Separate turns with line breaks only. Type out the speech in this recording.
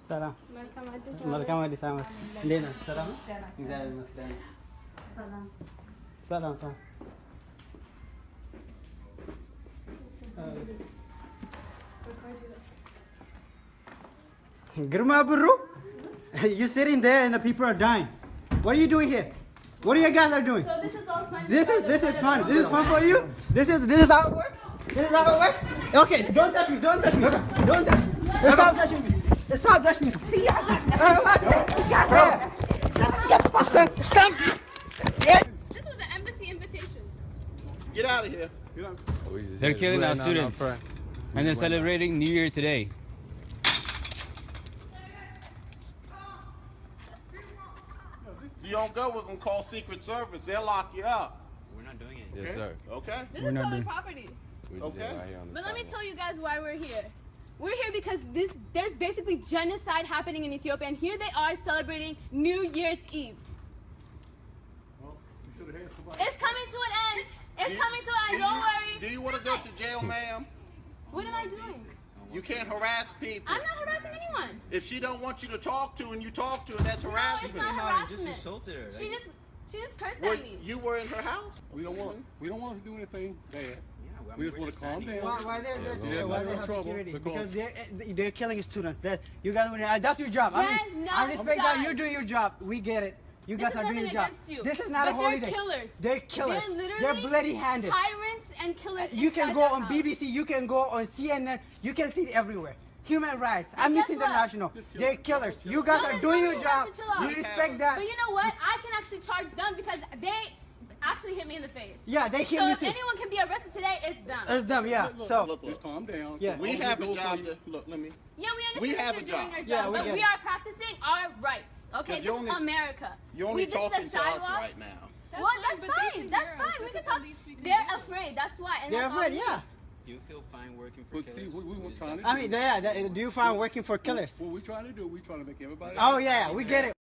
ሰላም መልካም አዲስ ዓመት። እንዴት ነህ? ሰላም ነው? እግዚአብሔር ይመስገን። ሰላም ሰላም። Girma Biru, you're sitting there and the people are dying. What are you doing here? What are you guys are doing?
So this is all fun.
This is fun. This is fun for you. This is how it works. This is how it works. Okay, don't touch me. Don't touch me. Don't touch me. Stop touching me. Stop touching me. Stop.
This was an embassy invitation.
Get out of here.
They're killing our students, and they're celebrating New Year today.
You don't go, we're going to call Secret Service. They'll lock you up.
We're not doing it.
Okay?
Yes, sir.
Okay?
This is public property.
We just
Okay.
right here on the
But let me
sidewalk.
tell you guys why we're here. We're here because there's basically genocide happening in Ethiopia, and here they are celebrating New Year's Eve. It's coming to an end. It's coming to an end. Don't worry.
Do you want to go to jail, ma'am?
What am I doing?
You can't harass people.
I'm not harassing anyone.
If she don't want you to talk to and you talk to her, that's
No,
harassment.
it's not harassment.
Just insulted her.
She just cursed
Were,
at me.
you were in her house?
We don't want to do anything bad. We just want to calm down.
Why they're
Yeah,
scared? Why
we're
they
in
have
trouble
security?
because-
Because they're killing students. You guys, that's your job. I respect that you do your job. We get it. You guys
This is
are doing your
nothing
job.
against you.
This is not
But
a holiday.
they're killers.
They're killers.
They're literally
They're bloody-handed.
tyrants and killers.
You can
inside
go
that
on
house.
BBC. You can go on CNN. You can see it everywhere. Human rights. Amnesty
guess what?
International. They're killers. You guys
No,
are
it's
doing
not.
your
You
job.
have to chill out.
We respect that.
But you know what? I can actually charge them because they actually hit me in the face.
Yeah, they hit
So
me
if
too.
anyone can be arrested today, it's them.
It's them. Yeah.
Look,
So
just calm down.
Yeah.
We have a job to... Look, let me...
Yeah, we understand
We have
that
a
you're doing
job.
your
Yeah,
job,
we
but
get
we
it.
are practicing our rights. Okay,
Because
this
you're
is
only-
America.
You're only
We just
talking to us
sidewalk.
right now.
Well, that's fine. That's fine. We can talk. They're afraid. That's why. And
they're
that's all
afraid.
we
Yeah.
Do you feel fine working for
But
killers?
see, we were trying to
I mean, yeah. Do you find working for killers?
what we trying to do, we trying to make everybody.
Oh yeah, we get it.